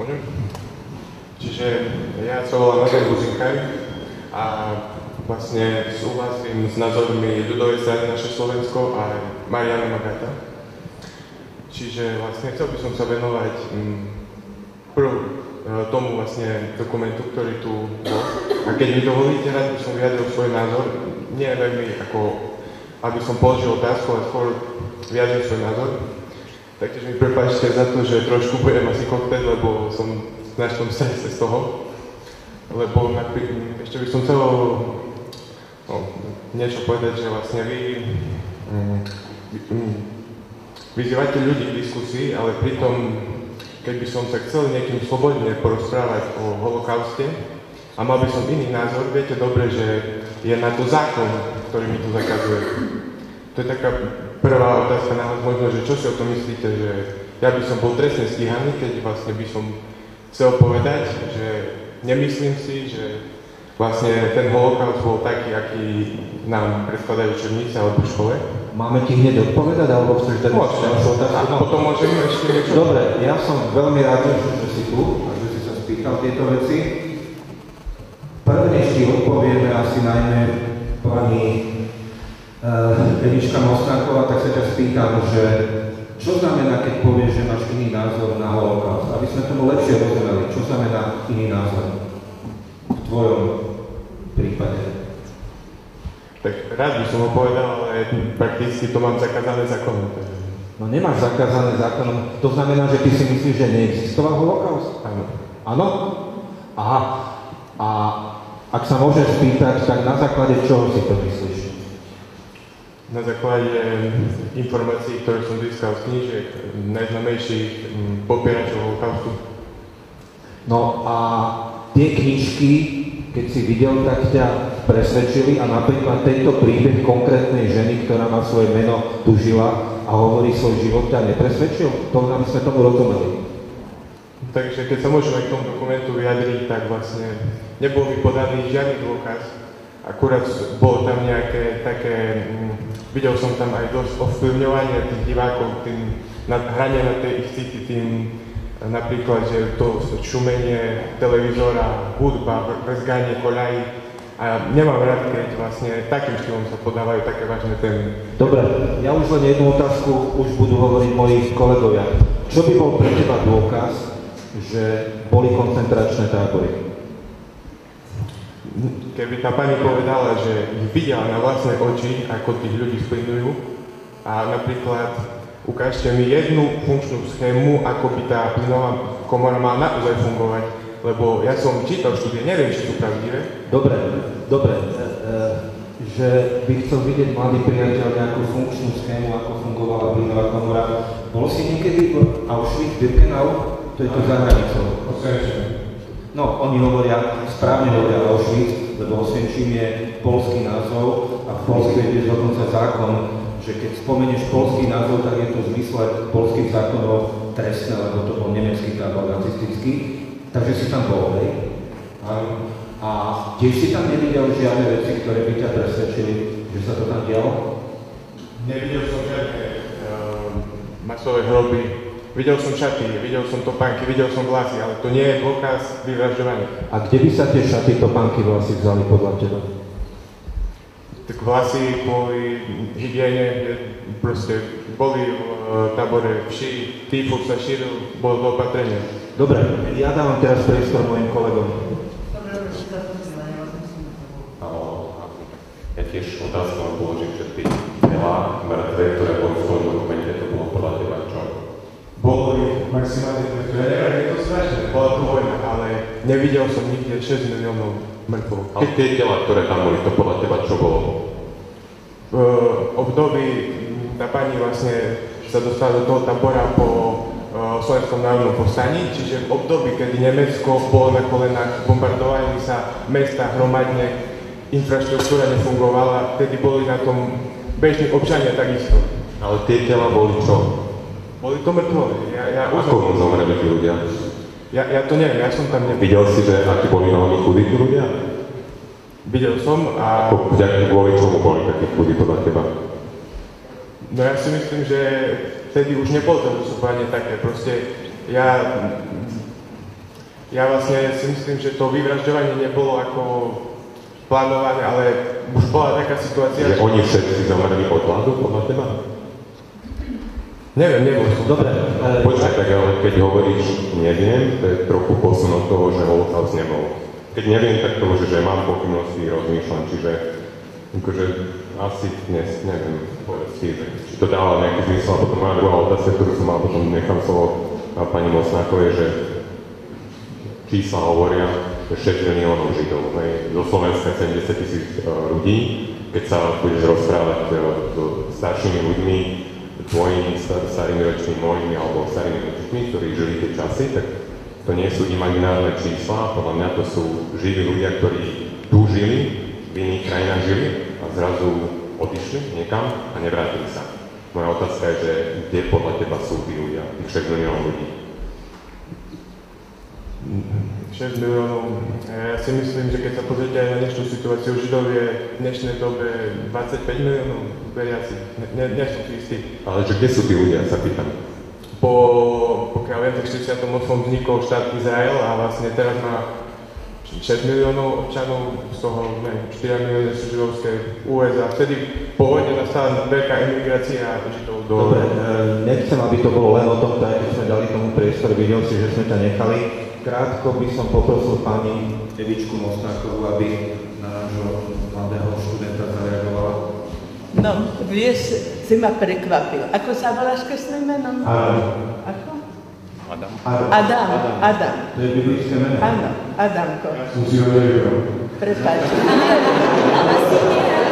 Môžem? Čiže ja sa volám Marek Buzinkaj a vlastne súhlasím s názormi ľudovej strany Naše Slovensko a Mariana Magata. Čiže vlastne chcel by som sa venovať tomu vlastne dokumentu, ktorý tu bol. A keď mi dovolíte, rád by som vyjadril svoj názor. Nie veľmi ako, aby som položil otázku, ale skôr vyjadril svoj názor. Taktiež mi prepáčte za to, že trošku budem asi kokteľ, lebo som v našom strese z toho. Lebo ešte by som chcel niečo povedať, že vlastne vy vyzývate ľudí k diskusii, ale pritom, keď by som sa chcel niekým slobodne porozprávať o holokauste a mal by som iný názor, viete dobre, že je na to zákon, ktorý mi to zakazuje. To je taká prvá otázka na vás možno, že čo si o tom myslíte, že ja by som bol trestne stíhaný, keď vlastne by som chcel povedať, že nemyslím si, že vlastne ten holokaust bol taký, aký nám predkladajú učebnice alebo v škole. Máme ti hneď odpovedať, alebo chceš dať ďalšiu otázku? A potom môžeme ešte niečo... Dobre, ja som veľmi rád, že si tu a že si sa spýtal tieto veci. Prvé, než ti odpovieme asi najmä pani Eliška Mosnáková, tak sa ťa spýtam, že čo znamená, keď povieš, že máš iný názor na holokaust? Aby sme tomu lepšie rozumeli, čo znamená iný názor v tvojom prípade? Tak rád by som ho povedal, ale prakticky to mám zakázané zákonom. No nemáš zakázané zákonom, to znamená, že ty si myslíš, že neexistoval holokaust? Áno. Áno? Aha. A ak sa môžeš spýtať, tak na základe čoho si to myslíš? Na základe informácií, ktoré som získal z knížiek najznámejších popieračov holokaustu. No a tie knižky, keď si videl, tak ťa presvedčili a napríklad tento príbeh konkrétnej ženy, ktorá má svoje meno, tu žila a hovorí svoj život, ťa nepresvedčil? To aby sme tomu rozumeli. Takže keď sa môžeme k tomu dokumentu vyjadriť, tak vlastne nebol mi podaný žiadny dôkaz. Akurát bolo tam nejaké také, videl som tam aj dosť ovplyvňovanie tých divákov, tým hranie na tej ich city, tým napríklad, že to šumenie televízora, hudba, vrzganie koľají. A nemám rád, keď vlastne takým štýlom sa podávajú také vážne témy. Dobre, ja už len jednu otázku už budú hovoriť moji kolegovia. Čo by bol pre teba dôkaz, že boli koncentračné tábory? Keby tá pani povedala, že ich videla na vlastné oči, ako tých ľudí splinujú, a napríklad ukážte mi jednu funkčnú schému, ako by tá plynová komora mala naozaj fungovať, lebo ja som čítal štúdie, neviem, či sú pravdivé. Dobre, že by chcel vidieť mladý priateľ nejakú funkčnú schému, ako fungovala plynová komora. Bol si niekedy v Auschwitz-Birkenau? To je to za hranicou. No, oni správne hovoria Auschwitz, lebo Osvienčim je poľský názov a v Poľsku je dokonca zákon, že keď spomenieš poľský názov, tak je to v zmysle poľských zákonov trestné, lebo to bol nemecký tábor nacistický. Takže si tam bol, hej? A tiež si tam nevidel žiadne veci, ktoré by ťa presvedčili, že sa to tam dialo? Nevidel som žiadne masové hroby. Videl som šaty, videl som topánky, videl som vlasy, ale to nie je dôkaz vyvražďovania. A kde by sa tie šaty, topánky, vlasy vzali podľa teba? Tak vlasy kvôli hygiene, proste boli v tábore vši, týfus sa šíril, bolo to opatrenie. Dobre, ja dávam teraz priestor mojim kolegom. Ja tiež otázku vám položím, že tých veľa mŕtve, ktoré boli v tom dokumente, to bolo podľa teba čo? Bolo ich maximálne, je to strašné, bola to vojna, ale nevidel som nikde 6 miliónov mŕtvol. Ale tie tela, ktoré tam boli, to podľa teba čo bolo? V období tá pani vlastne sa dostala do toho tábora po Slovenskom národnom povstaní, čiže v období, kedy Nemecko bolo na kolenách, bombardovali sa mesta hromadne, infraštruktúra nefungovala, vtedy boli na tom bežní občania takisto. Ale tie tela boli čo? Boli to mŕtvoli. Ako zomreli tí ľudia? Ja to neviem, ja som tam nebol. Videl si, že akí boli veľmi chudí tí ľudia? Videl som a... Kvôli čomu boli takí chudí podľa teba? No ja si myslím, že vtedy už nebolo to zúfanie také. Proste ja Ja vlastne si myslím, že to vyvražďovanie nebolo ako plánované, ale už bola taká situácia, Že oni všetci zomreli od hladu, podľa teba? Neviem, nebol som. Dobre, Počkaj, tak ale keď hovoríš neviem, to je trochu posun od toho, že holokaust nebol. Keď neviem, tak to už, že mám pochybnosti, rozmýšľam, čiže akože asi dnes neviem povedať, či to dáva nejaký zmysel. A potom moja druhá otázka, ktorú som mal, potom nechám slovo pani Mosnákovej, že čísla hovoria, že 6 miliónov Židov, zo Slovenska 70 000 ľudí. Keď sa budeš rozprávať so staršími ľuďmi, tvojimi starými rečmi, mojimi alebo starými rečmi, ktorí žili tie časy, tak to nie sú imaginárne čísla, podľa mňa to sú živí ľudia, ktorí tu žili, v iných krajinách žili a zrazu odišli niekam a nevrátili sa. Moja otázka je, že kde podľa teba sú tí ľudia, tých 6 miliónov ľudí? 6 miliónov. Ja si myslím, že keď sa pozrite aj na dnešnú situáciu, Židov je v dnešnej dobe 25 miliónov veriaci. Nie som si istý. Ale že kde sú tí ľudia, sa pýtam. Pokiaľ viem, tak v 48. vznikol štát Izrael a vlastne teraz má 6 miliónov občanov, z toho 4 milióny sú židovské USA. Vtedy po vojne nastala veľká emigrácia Židov do... Dobre, nechcem, aby to bolo len o tomto, aj keď sme dali tomu priestor, videl si, že sme ťa nechali. Krátko by som poprosil pani Evičku Mosnákovú, aby na nášho mladého študenta zareagovala. No, vieš, si ma prekvapil. Ako sa voláš krstným menom? Adam. Ako? Adam. Adam. To je biblické meno. Áno, Adamko. Ja som si ho nevedel. Prepáč.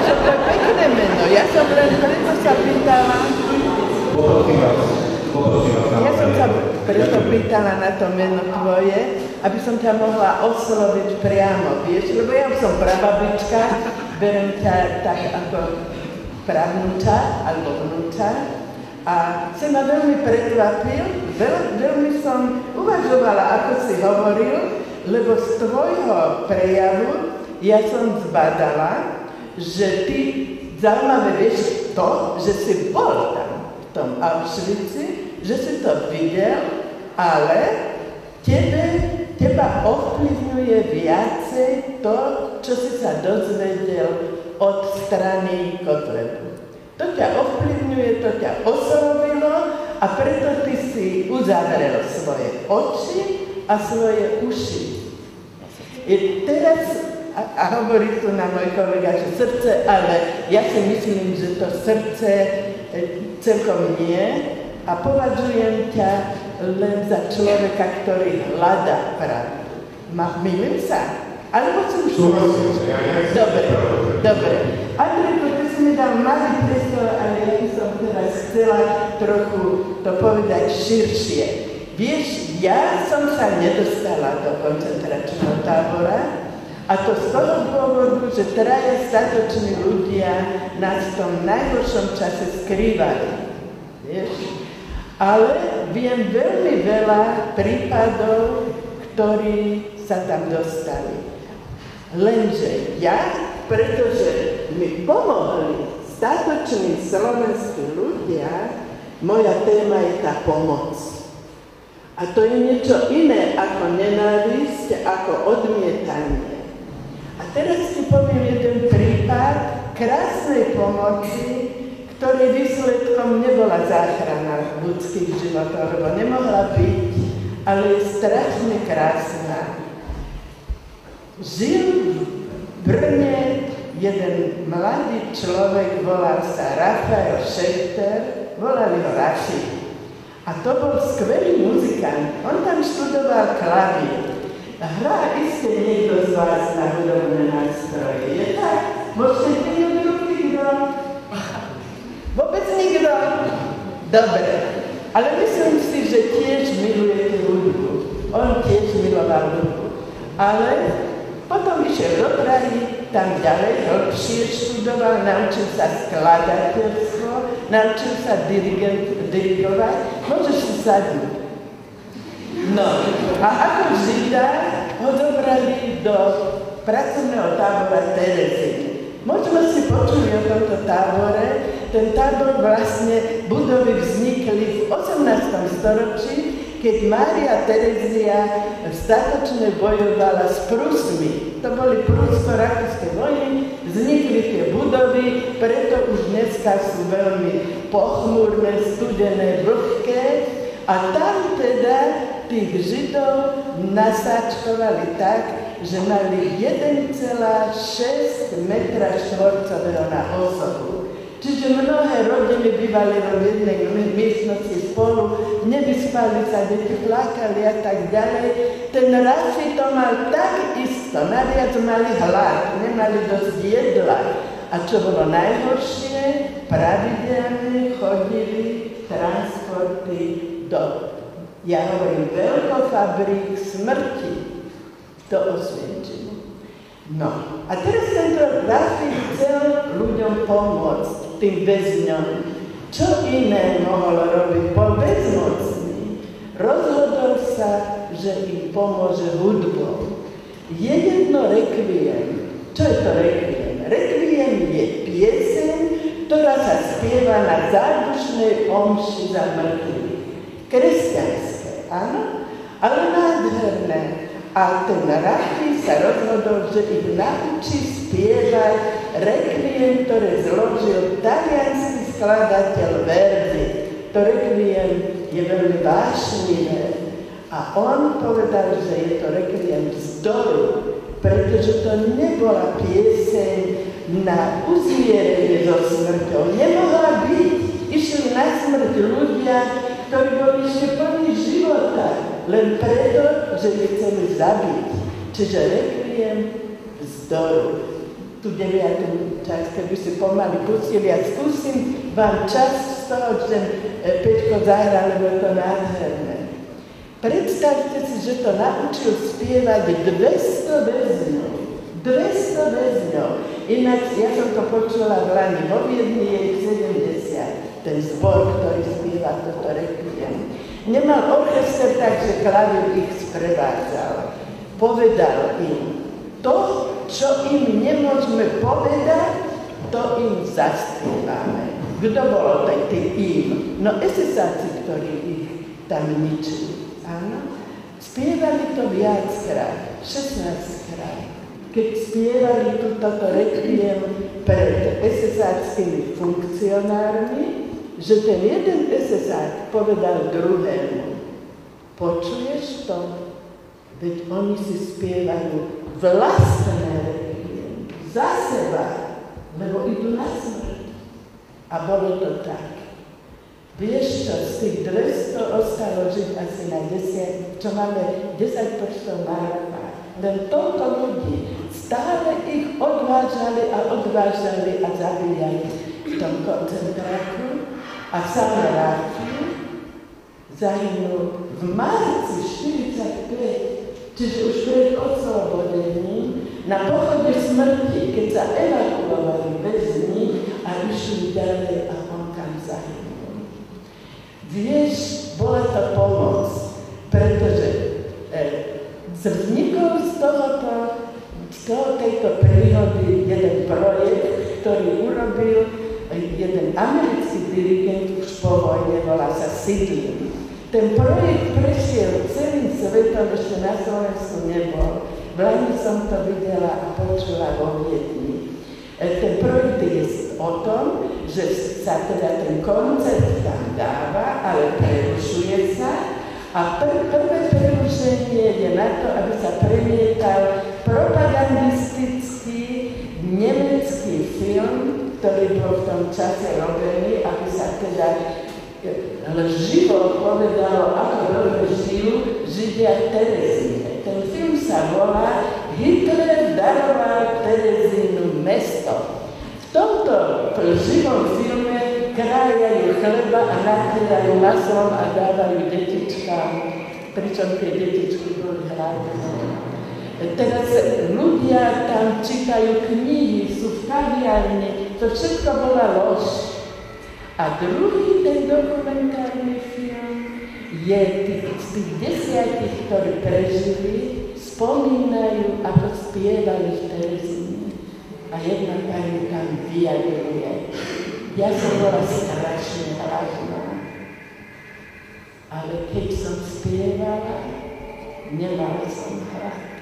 To je pekné meno. Ja som len preto sa pýtala. Poprosím vás. Ja som sa preto pýtala na to meno tvoje, aby som ťa mohla osloviť priamo, vieš? Lebo ja som prababička, berem ťa tak ako pravnúča alebo vnúča. A si ma veľmi prekvapil, veľmi som uvažovala, ako si hovoril, lebo z tvojho prejavu ja som zbadala, že ty zaujímavé vieš to, že si bol tam v tom Auschwitzi, že si to videl, ale teba ovplyvňuje viacej to, čo si sa dozvedel od strany Kotlebu. To ťa ovplyvňuje, to ťa oslovilo a preto ty si uzavrel svoje oči a svoje uši. Teraz, a hovorí tu na môj kolega, že srdce, ale ja si myslím, že to srdce celkom nie a považujem ťa len za človeka, ktorý hľadá pravdu. Mýlim sa? Alebo som Dobre. Andrejko, ty si mi dal malý priestor, ale ja by som teraz chcela trochu to povedať širšie. Vieš, ja som sa nedostala do koncentračného tábora a to z toho dôvodu, že traja statoční ľudia nás v tom najhoršom čase skrývali. Vieš? Ale viem veľmi veľa prípadov, ktorí sa tam dostali. Lenže ja, pretože mi pomohli statoční slovenskí ľudia, moja téma je tá pomoc. A to je niečo iné ako nenávisť, ako odmietanie. A teraz ti poviem jeden prípad krásnej pomoci, ktorej výsledkom nebola záchrana ľudských životov, lebo nemohla byť, ale je strašne krásna. Žil v Brne jeden mladý človek, volal sa Rafael Schechter, volali ho Raši. A to bol skvelý muzikant. On tam študoval klavír. Hrá iste niekto z vás na hudobné nástroje. Je tak? Môžete vyňuť ruky, kto? Vôbec nikto? Dobre. Ale myslím si, že tiež milujete hudbu. On tiež miloval hudbu. Ale potom išiel do Prahy, tam ďalej, hlbšie študoval, naučil sa skladateľstvo, naučil sa dirigovať. Môžeš si sadnúť. No, a ako Žida ho zobrali do pracovného tábora Terezín. Možno si počuli o tomto tábore. Ten tábor vlastne budovy vznikli v 18. storočí, keď Mária Terezia statočne bojovala s Prusmi. To boli prusko-rakúske vojny, vznikli tie budovy, preto už dneska sú veľmi pochmúrne, studené, vlhké. A tam teda tých Židov nasáčkovali tak, že mali 1,6 metra štvorcového na osobu. Čiže mnohé rodiny bývali v jednej miestnosti spolu, nevyspali sa, deti plakali a tak ďalej. Ten Rafi to mal tak isto, naviac mali hlad, nemali dosť jedla. A čo bolo najhoršie, pravidelne chodili transporty do, ja hovorím, veľkofabrík smrti do Osvienčimu. No, a teraz tento Rafi chcel ľuďom pomôcť, tým väzňom. Čo iné mohol robiť? Bol bezmocný. Rozhodol sa, že im pomôže hudbou. Je jedno rekviem. Čo je to rekviem? Rekviem je pieseň, ktorá sa spieva na zádušnej omši za mŕtvych. Kresťanské, áno? Ale nádherné. A ten Rafi sa rozhodol, že ich naučí spievať rekviem, ktoré zložil taliansky skladateľ Verdi. To rekviem je veľmi vášnivé. A on povedal, že je to rekviem vzdoru, pretože to nebola pieseň na uzmierenie so smrťou. Nemohla byť. Išli na smrť ľudia, ktorí boli ešte plní života, len preto, že ich chceli zabiť. Čiže rekviem vzdoru. Tu 9. časť, keby si pomaly pustili a skúsim vám časť z toho, že Peťko zahral, lebo je to nádherné. Predstavte si, že to naučil spievať 200 väzňov. 200 väzňov. Inak ja som to počula v Lani, vo Viedni je ich 70. Ten zbor, ktorý spieva toto rekviem. Nemal orchester, takže klavír ich sprevádzal. Povedal im, to, čo im nemôžeme povedať, to im zaspievame. Kto bolo tým im? No esesáci, ktorí ich tam ničili. Áno? Spievali to viackrát, 16 krát. Keď spievali toto rekviem pred esesáckými funkcionármi, že ten jeden esesák povedal druhému, počuješ to? Veď oni si spievajú vlastné rekviem, za seba, lebo idú na smrť. A bolo to tak. Vieš čo, z tých 200 ostalo žiť asi na 10, čo máme 10 prstov na rukách. Len toľko ľudí stále ich odvážali a zabíjali v tom koncentráku. A sám Rafi zahynul v marci 45, čiže už pred oslobodením, na pochode smrti, keď sa evakuovali väzni a išli ďalej a on tam zahynul. Vieš, bola to pomoc, pretože vznikol z tejto príhody jeden projekt, ktorý urobil jeden americký dirigent už po vojne, volá sa Sidley. Ten projekt prešiel celým svetom, ešte na Slovensku nebol. V Lani som to videla a počula vo Viedni. Ten projekt je o tom, že sa teda ten koncert tam dáva, ale prerušuje sa a prvé prerušenie je na to, aby sa premietal propagandistický nemecký film, ktorý bol v tom čase robený, aby sa teda lživo povedalo, ako veľmi žijú Židia Terezíne. Ten film sa volá Hitler daroval Terezínu mesto. V tomto lživom filme krájajú chleba a nakladajú maslom a dávajú detičkám, pričom tie detičky boli hladné. Teraz ľudia tam čítajú knihy, sú v kaviarni, to všetko bola lož. A druhý ten dokumentárny film je z tých 10, ktorí prežili, spomínajú, ako spievali v Terezíne. A jedna pani tam vyjadruje. Ja som bola strašne hladná. A ale keď som spievala, nemala som hlas.